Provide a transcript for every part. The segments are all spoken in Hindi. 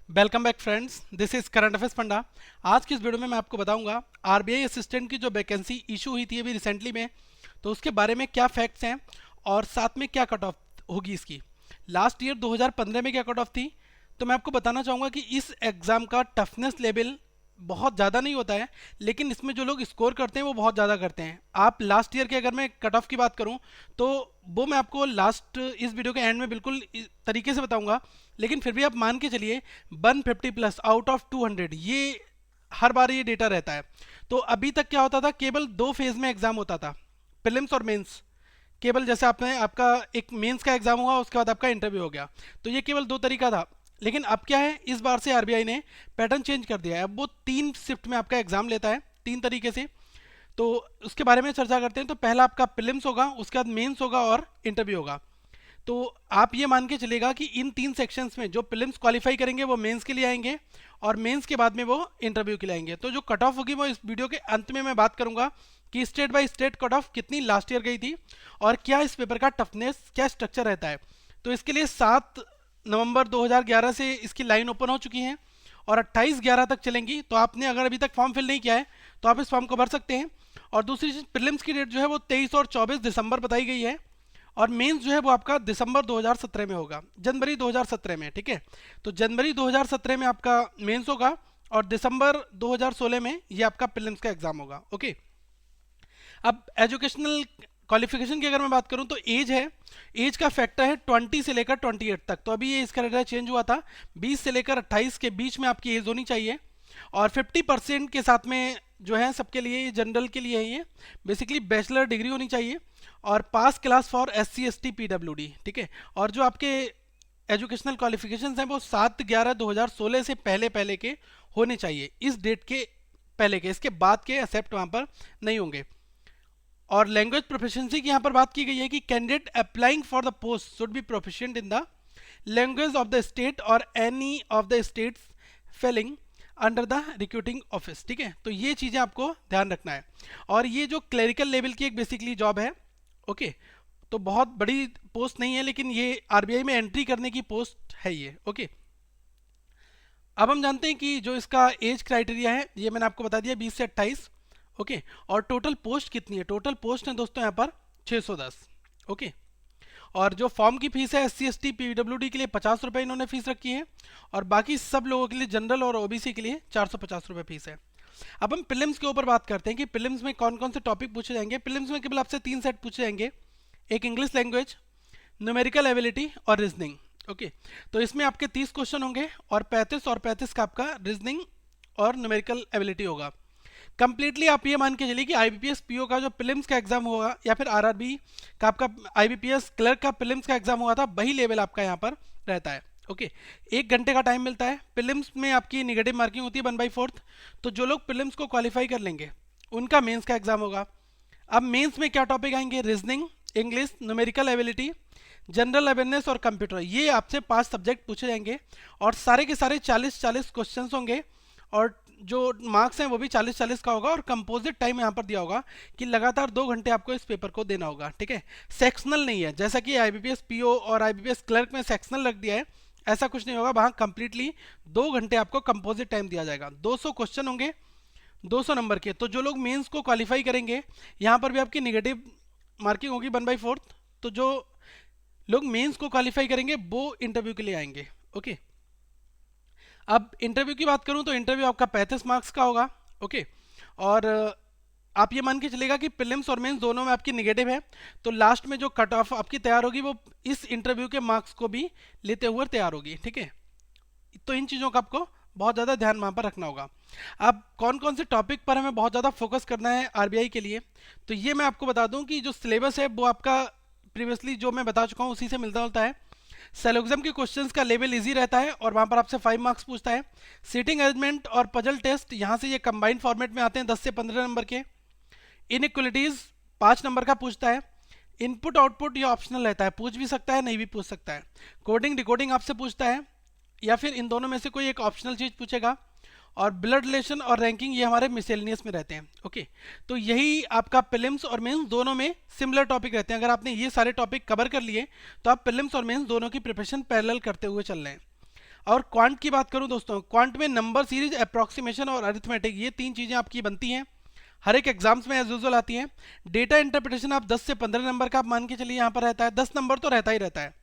Welcome back friends, this is current affairs panda. आज की इस वीडियो में मैं आपको बताऊंगा आरबीआई असिस्टेंट की जो वैकेंसी इशू हुई थी अभी रिसेंटली में, तो उसके बारे में क्या फैक्ट्स हैं और साथ में क्या कट ऑफ होगी इसकी। लास्ट ईयर 2015 में क्या कट ऑफ थी, तो मैं आपको बताना चाहूँगा कि इस एग्ज़ाम का टफनेस लेवल बहुत ज़्यादा नहीं होता है, लेकिन इसमें जो लोग स्कोर करते हैं वो बहुत ज़्यादा करते हैं। आप लास्ट ईयर के अगर मैं कट ऑफ की बात करूं तो वो मैं आपको लास्ट इस वीडियो के एंड में बिल्कुल तरीके से बताऊंगा, लेकिन फिर भी आप मान के चलिए 150 प्लस आउट ऑफ 200 ये हर बार ये डेटा रहता है। तो अभी तक क्या होता था, केवल दो फेज में एग्जाम होता था, प्रीलिम्स और मेंस। केवल जैसे आपने आपका एक मेंस का एग्जाम हुआ उसके बाद आपका इंटरव्यू हो गया, तो ये केवल दो तरीका था। लेकिन अब क्या है, इस बार से आरबीआई ने पैटर्न चेंज कर दिया है। अब वो तीन शिफ्ट में आपका एग्जाम लेता है, तीन तरीके से। तो उसके बारे में चर्चा करते हैं। तो पहला आपका प्रीलिम्स होगा, उसके बाद मेंस होगा और इंटरव्यू होगा। तो आप ये मान के चलेगा कि इन तीन सेक्शंस में जो प्रीलिम्स क्वालिफाई करेंगे वो मेंस के लिए आएंगे और मेंस के बाद में वो इंटरव्यू के लिए आएंगे। तो जो कट ऑफ होगी वो इस वीडियो के अंत में मैं बात करूंगा कि state by state cut off कितनी लास्ट ईयर गई थी और क्या इस पेपर का टफनेस, क्या स्ट्रक्चर रहता है। तो इसके लिए 7 नवंबर 2011 से इसकी लाइन ओपन हो चुकी है और 28/11 तक चलेंगी। तो आपने अगर अभी तक फॉर्म फिल नहीं किया है तो आप इस फॉर्म को भर सकते हैं। और दूसरी चीज, प्रीलिम्स की डेट जो है वो 23 और 24 दिसंबर बताई गई है और मेंस जो है वो आपका दिसंबर 2017 में होगा, जनवरी 2017 में। ठीक है, तो जनवरी 2017 में आपका मेंस होगा और दिसंबर 2016 में ये आपका प्रीलिम्स का एग्जाम होगा। ओके, अब एजुकेशनल क्वालिफिकेशन की अगर मैं बात करूं तो एज है, एज का फैक्टर है 20 से लेकर 28 तक। तो अभी ये इसका डेटा चेंज हुआ था, 20 से लेकर 28 के बीच में आपकी एज होनी चाहिए और 50% के साथ में जो है सबके लिए, जनरल के लिए है ये बेसिकली बैचलर डिग्री होनी चाहिए और pass class for SC ST PWD। ठीक है, और जो आपके एजुकेशनल क्वालिफिकेशंस हैं वो 7/11/2016 से पहले पहले के होने चाहिए, इस डेट के पहले के। इसके बाद के एक्सेप्ट वहां पर नहीं होंगे। और लैंग्वेज प्रोफिशिएंसी की यहाँ पर बात की गई है कि candidate applying for the post should be proficient in the language of the state और any of the states falling under the recruiting office. ठीक है, तो ये चीजें आपको ध्यान रखना है। और ये जो क्लरिकल लेवल की एक बेसिकली जॉब है, ओके, तो बहुत बड़ी पोस्ट नहीं है, लेकिन ये आरबीआई में एंट्री करने की पोस्ट है ये। ओके, अब हम जानते हैं कि जो इसका एज क्राइटेरिया है ये मैंने आपको बता दिया, 20 से 28। ओके, और टोटल पोस्ट कितनी है? टोटल पोस्ट है दोस्तों यहाँ पर 610। ओके, और जो फॉर्म की फीस है SC ST PWD के लिए 50 रुपये इन्होंने फीस रखी है और बाकी सब लोगों के लिए, जनरल और ओबीसी के लिए 450 रुपये फीस है। अब हम प्रीलिम्स के ऊपर बात करते हैं कि प्रीलिम्स में कौन कौन से टॉपिक पूछे जाएंगे। प्रीलिम्स में केवल आपसे 3 सेट पूछे जाएंगे, एक इंग्लिश लैंग्वेज, न्यूमेरिकल एबिलिटी और रीजनिंग। ओके, तो इसमें आपके 30 क्वेश्चन होंगे और 35 का आपका रीजनिंग और न्यूमेरिकल एबिलिटी होगा। कंप्लीटली आप ये मान के चलिए कि आईबीपीएस पीओ का जो प्रीलिम्स का एग्जाम होगा या फिर आरआरबी का आपका आईबीपीएस क्लर्क का प्रीलिम्स का एग्जाम हुआ था, वही लेवल आपका यहाँ पर रहता है। ओके, 1 घंटे का टाइम मिलता है। प्रीलिम्स में आपकी निगेटिव मार्किंग होती है 1/4। तो जो लोग प्रीलिम्स को क्वालिफाई कर लेंगे उनका मेंस का एग्जाम होगा। अब मेंस में क्या टॉपिक आएंगे? Reasoning, English, numerical ability, general awareness और कंप्यूटर। ये आपसे 5 सब्जेक्ट पूछे जाएंगे और सारे के सारे 40-40 क्वेश्चन होंगे और जो मार्क्स हैं वो भी 40-40 का होगा। और कंपोजिट टाइम यहाँ पर दिया होगा कि लगातार 2 घंटे आपको इस पेपर को देना होगा। ठीक है, सेक्शनल नहीं है, जैसा कि आईबीपीएस पीओ और आईबीपीएस क्लर्क में सेक्शनल रख दिया है, ऐसा कुछ नहीं होगा। वहाँ कंप्लीटली 2 घंटे आपको कंपोजिट टाइम दिया जाएगा। 200 क्वेश्चन होंगे, 200 नंबर के। तो जो लोग मेंस को क्वालिफाई करेंगे, यहाँ पर भी आपकी निगेटिव मार्किंग होगी 1/4। तो जो लोग मेंस को क्वालिफाई करेंगे वो इंटरव्यू के लिए आएंगे। ओके, अब इंटरव्यू की बात करूं तो इंटरव्यू आपका 35 मार्क्स का होगा। ओके, और आप ये मान के चलेगा कि प्रीलिम्स और मेंस दोनों में आपकी निगेटिव है, तो लास्ट में जो कट ऑफ आपकी तैयार होगी वो इस इंटरव्यू के मार्क्स को भी लेते हुए तैयार होगी। ठीक है, तो इन चीज़ों का आपको बहुत ज़्यादा ध्यान वहाँ पर रखना होगा। अब कौन कौन से टॉपिक पर हमें बहुत ज़्यादा फोकस करना है आरबीआई के लिए, तो ये मैं आपको बता दूं कि जो सिलेबस है वो आपका प्रीवियसली जो मैं बता चुका हूँ उसी से मिलता जुलता है। सेलोग्जाम के क्वेश्चंस का लेवल इजी रहता है और वहाँ पर आपसे 5 मार्क्स पूछता है। सीटिंग अरेंजमेंट और पजल टेस्ट यहाँ से ये कंबाइंड फॉर्मेट में आते हैं, 10 से 15 नंबर के। इनइक्वलिटीज 5 नंबर का पूछता है। इनपुट आउटपुट ये ऑप्शनल रहता है, पूछ भी सकता है नहीं भी पूछ सकता है। कोडिंग डिकोडिंग आपसे पूछता है या फिर इन दोनों में से कोई एक ऑप्शनल चीज पूछेगा। और ब्लड रिलेशन और रैंकिंग ये हमारे मिसेलिनियस में रहते हैं। ओके, तो यही आपका प्रीलिम्स और मेंस दोनों में सिमिलर टॉपिक रहते हैं। अगर आपने ये सारे टॉपिक कवर कर लिए तो आप प्रीलिम्स और मेंस दोनों की प्रिपरेशन पैरेलल करते हुए चल रहे हैं। और क्वांट की बात करूं दोस्तों, क्वांट में नंबर सीरीज, अप्रॉक्सीमेशन और अरिथमेटिक, ये 3 चीज़ें आपकी बनती हैं, हर एक एग्जाम्स में एज यूजुअल आती हैं। डेटा इंटरप्रिटेशन आप 10 से 15 नंबर का आप मान के चलिए यहाँ पर रहता है, 10 नंबर तो रहता ही रहता है।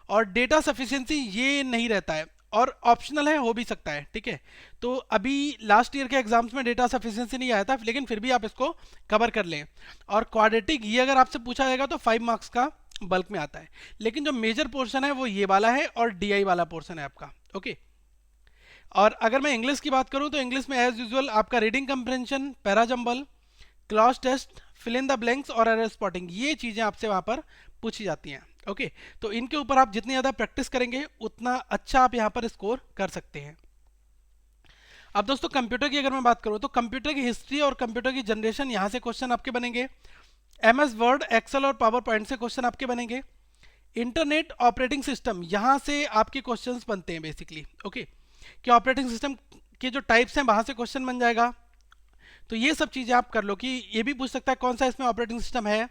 और डेटा सफिशिएंसी ये नहीं रहता है, और ऑप्शनल है, हो भी सकता है, ठीक है। तो अभी लास्ट ईयर के एग्जाम्स में डेटा सफिशिएंसी नहीं आया था, लेकिन फिर भी आप इसको कवर कर लें। और क्वाड्रेटिक ये अगर आपसे पूछा जाएगा तो 5 मार्क्स का बल्क में आता है, लेकिन जो मेजर पोर्शन है वो ये वाला है और डीआई वाला पोर्शन है आपका, ओके। और अगर मैं इंग्लिश की बात करूं तो इंग्लिश में एज यूजुअल आपका reading comprehension, parajumble, cloze test, fill in the blanks और एरर स्पॉटिंग, ये चीज़ें आपसे वहाँ पर पूछी जाती हैं, ओके। तो इनके ऊपर आप जितनी ज़्यादा प्रैक्टिस करेंगे उतना अच्छा आप यहाँ पर स्कोर कर सकते हैं। अब दोस्तों कंप्यूटर की अगर मैं बात करूँ तो कंप्यूटर की हिस्ट्री और कंप्यूटर की जनरेशन, यहाँ से क्वेश्चन आपके बनेंगे। एमएस वर्ड, एक्सेल और पावर पॉइंट से क्वेश्चन आपके बनेंगे। इंटरनेट ऑपरेटिंग सिस्टम, यहाँ से आपके क्वेश्चंस बनते हैं बेसिकली, ओके। कि ऑपरेटिंग सिस्टम के जो टाइप्स हैं वहाँ से क्वेश्चन बन जाएगा। तो ये सब चीज़ें आप कर लो, कि ये भी पूछ सकता है कौन सा इसमें ऑपरेटिंग सिस्टम है,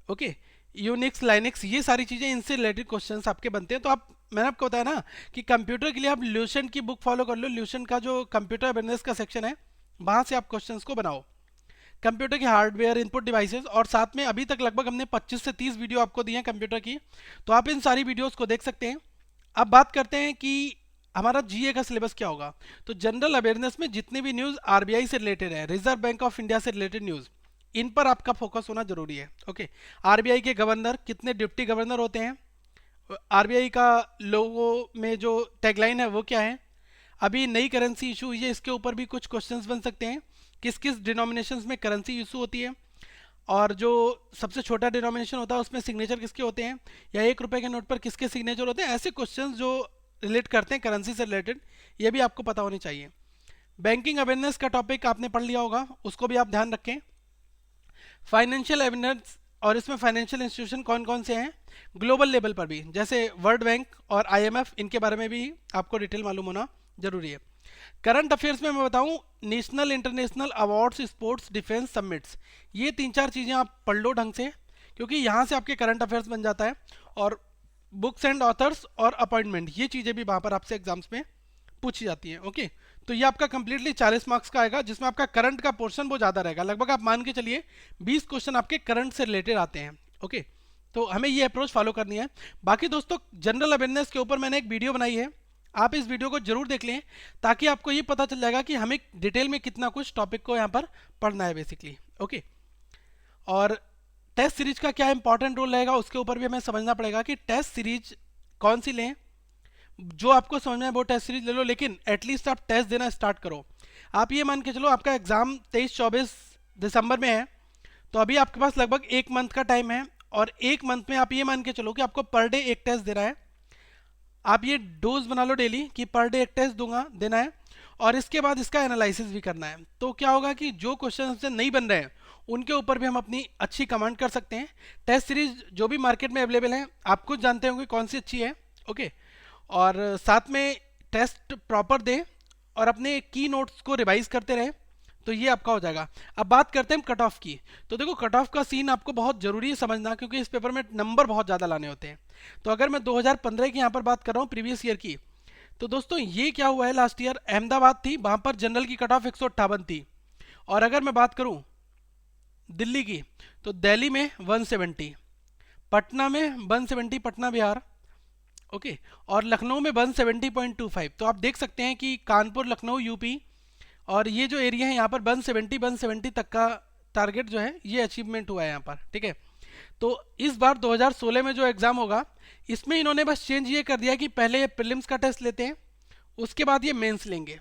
ओके। यूनिक्स, लाइनिक्स, ये सारी चीज़ें, इनसे रिलेटेड क्वेश्चंस आपके बनते हैं। तो आप, मैंने आपको बताया ना कि कंप्यूटर के लिए आप ल्यूशन की बुक फॉलो कर लो, ल्यूशन का जो कंप्यूटर अवेयरनेस का सेक्शन है वहाँ से आप क्वेश्चंस को बनाओ। कंप्यूटर के हार्डवेयर, इनपुट डिवाइसेस, और साथ में अभी तक लगभग हमने 25 से 30 वीडियो आपको दी हैं कंप्यूटर की, तो आप इन सारी वीडियोस को देख सकते हैं। अब बात करते हैं कि हमारा जीए का सिलेबस क्या होगा। तो जनरल अवेयरनेस में जितने भी न्यूज़ आरबीआई से रिलेटेड है, रिजर्व बैंक ऑफ इंडिया से रिलेटेड न्यूज़, इन पर आपका फोकस होना जरूरी है, ओके। आरबीआई के गवर्नर, कितने डिप्टी गवर्नर होते हैं, आरबीआई का लोगो में जो टैगलाइन है वो क्या है, अभी नई करेंसी इशू हुई है, इसके ऊपर भी कुछ क्वेश्चंस बन सकते हैं। किस किस डिनोमिनेशंस में करेंसी इशू होती है, और जो सबसे छोटा डिनोमिनेशन होता है उसमें सिग्नेचर किसके होते हैं, या 1 रुपए के नोट पर किसके सिग्नेचर होते हैं, ऐसे क्वेश्चंस जो रिलेट करते हैं करेंसी से रिलेटेड, ये भी आपको पता होनी चाहिए। बैंकिंग अवेयरनेस का टॉपिक आपने पढ़ लिया होगा, उसको भी आप ध्यान रखें। फाइनेंशियल अवेयरनेस, और इसमें फाइनेंशियल इंस्टीट्यूशन कौन कौन से हैं ग्लोबल लेवल पर भी, जैसे वर्ल्ड बैंक और आईएमएफ, इनके बारे में भी आपको डिटेल मालूम होना जरूरी है। करंट अफेयर्स में मैं बताऊं, national international awards, sports, defence summits, ये 3-4 चीज़ें आप पढ़ लो ढंग से, क्योंकि यहाँ से आपके करंट अफेयर्स बन जाता है। और बुक्स एंड ऑथर्स और अपॉइंटमेंट, ये चीज़ें भी वहाँ पर आपसे एग्जाम्स में पूछी जाती हैं, ओके। तो ये आपका कंप्लीटली 40 मार्क्स का आएगा, जिसमें आपका करंट का पोर्शन वो ज़्यादा रहेगा, लगभग आप मान के चलिए 20 क्वेश्चन आपके करंट से रिलेटेड आते हैं, ओके। तो हमें ये अप्रोच फॉलो करनी है। बाकी दोस्तों जनरल अवेयरनेस के ऊपर मैंने एक वीडियो बनाई है, आप इस वीडियो को जरूर देख लें, ताकि आपको ये पता चल जाएगा कि हमें डिटेल में कितना कुछ टॉपिक को यहाँ पर पढ़ना है बेसिकली, ओके। और टेस्ट सीरीज का क्या इंपॉर्टेंट रोल रहेगा उसके ऊपर भी हमें समझना पड़ेगा कि टेस्ट सीरीज कौन सी लें। जो आपको समझ में है वो टेस्ट सीरीज ले लो, लेकिन एटलीस्ट आप टेस्ट देना स्टार्ट करो। आप ये मान के चलो आपका एग्जाम 23-24 दिसंबर में है, तो अभी आपके पास लगभग 1 मंथ का टाइम है, और 1 मंथ में आप ये मान के चलो कि आपको पर डे एक टेस्ट देना है। आप ये डोज बना लो डेली कि पर डे एक टेस्ट दूंगा, देना है, और इसके बाद इसका एनालिसिस भी करना है। तो क्या होगा कि जो क्वेश्चन हमसे नहीं बन रहे हैं उनके ऊपर भी हम अपनी अच्छी कमांड कर सकते हैं। टेस्ट सीरीज जो भी मार्केट में अवेलेबल है, आप खुद जानते होंगे कौन सी अच्छी है, ओके। और साथ में टेस्ट प्रॉपर दें और अपने की नोट्स को रिवाइज करते रहें, तो ये आपका हो जाएगा। अब बात करते हैं कट ऑफ की। तो देखो कट ऑफ का सीन आपको बहुत जरूरी है समझना, क्योंकि इस पेपर में नंबर बहुत ज़्यादा लाने होते हैं। तो अगर मैं 2015 की यहाँ पर बात कर रहा हूँ, प्रीवियस ईयर की, तो दोस्तों ये क्या हुआ है, लास्ट ईयर अहमदाबाद थी, वहाँ पर जनरल की कट ऑफ 158 थी। और अगर मैं बात करूँ दिल्ली की, तो दिल्ली में 170, पटना में 170, पटना बिहार, ओके। और लखनऊ में 170.25। तो आप देख सकते हैं कि कानपुर, लखनऊ, यूपी, और ये जो एरिया है यहाँ पर 170 तक का टारगेट जो है ये अचीवमेंट हुआ है यहाँ पर, ठीक है। तो इस बार 2016 में जो एग्ज़ाम होगा, इसमें इन्होंने बस चेंज ये कर दिया कि पहले ये प्रीलिम्स का टेस्ट लेते हैं, उसके बाद ये मेंस लेंगे।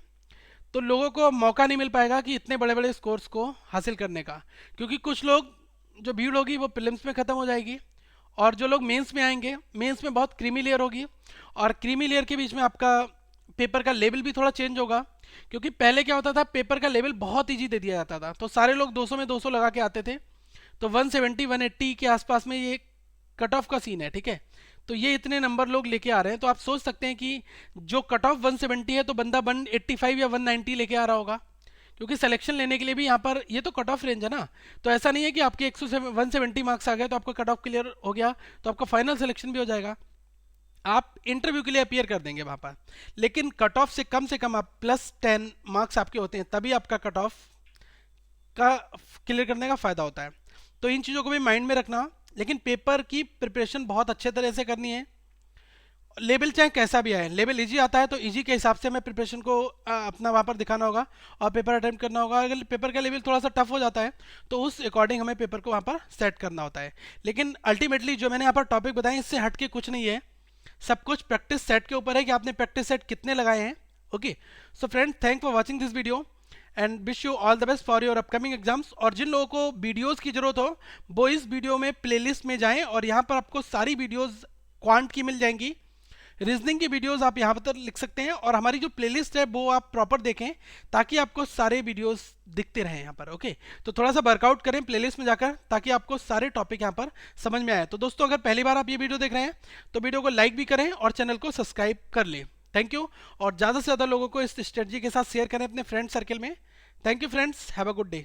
तो लोगों को मौका नहीं मिल पाएगा कि इतने बड़े बड़े स्कोर्स को हासिल करने का, क्योंकि कुछ लोग जो भीड़ होगी वो प्रीलिम्स में ख़त्म हो जाएगी, और जो लोग मेंस में आएंगे, मेंस में बहुत क्रीमी लेयर होगी, और क्रीमी लेयर के बीच में आपका पेपर का लेवल भी थोड़ा चेंज होगा। क्योंकि पहले क्या होता था, पेपर का लेवल बहुत ईजी दे दिया जाता था, तो सारे लोग 200 में 200 लगा के आते थे। तो 170-180 के आसपास में ये कट ऑफ का सीन है, ठीक है। तो ये इतने नंबर लोग लेके आ रहे हैं, तो आप सोच सकते हैं कि जो कट ऑफ 170 है, तो बंदा 185 या 190 लेके आ रहा होगा, क्योंकि सिलेक्शन लेने के लिए भी यहाँ पर ये तो कट ऑफ रेंज है ना। तो ऐसा नहीं है कि आपके 170 मार्क्स आ गए तो आपका कट ऑफ क्लियर हो गया तो आपका फाइनल सिलेक्शन भी हो जाएगा। आप इंटरव्यू के लिए अपीयर कर देंगे वहाँ पर, लेकिन कट ऑफ से कम आप +10 मार्क्स आपके होते हैं, तभी आपका कट ऑफ का क्लियर करने का फ़ायदा होता है। तो इन चीज़ों को भी माइंड में रखना। लेकिन पेपर की प्रिपरेशन बहुत अच्छे तरह से करनी है। लेवल चाहे कैसा भी आए, लेवल इजी आता है तो इजी के हिसाब से हमें प्रिपरेशन को अपना वहाँ पर दिखाना होगा और पेपर अटेम्प्ट करना होगा। अगर पेपर का लेवल थोड़ा सा टफ हो जाता है तो उस अकॉर्डिंग हमें पेपर को वहाँ पर सेट करना होता है। लेकिन अल्टीमेटली जो मैंने यहाँ पर टॉपिक बताए इससे हट के कुछ नहीं है, सब कुछ प्रैक्टिस सेट के ऊपर है कि आपने प्रैक्टिस सेट कितने लगाए हैं। Okay, so friend, thank for watching this video and wish you all the best for your upcoming exams. और जिन लोगों को वीडियोस की जरूरत हो वो इस वीडियो में प्लेलिस्ट में जाएं और यहाँ पर आपको सारी वीडियोस क्वांट की मिल जाएंगी। रीजनिंग की वीडियोस आप यहाँ पर लिख सकते हैं और हमारी जो प्लेलिस्ट है वो आप प्रॉपर देखें ताकि आपको सारे वीडियोस दिखते रहें यहाँ पर। ओके, तो थोड़ा सा वर्कआउट करें प्लेलिस्ट में जाकर ताकि आपको सारे टॉपिक यहाँ पर समझ में आए। तो दोस्तों, अगर पहली बार आप ये वीडियो देख रहे हैं तो वीडियो को लाइक भी करें और चैनल को सब्सक्राइब कर लें। Thank you. और ज़्यादा से ज़्यादा लोगों को इस स्ट्रेटजी के साथ शेयर करें अपने फ्रेंड सर्कल में। Thank you friends, have a good day.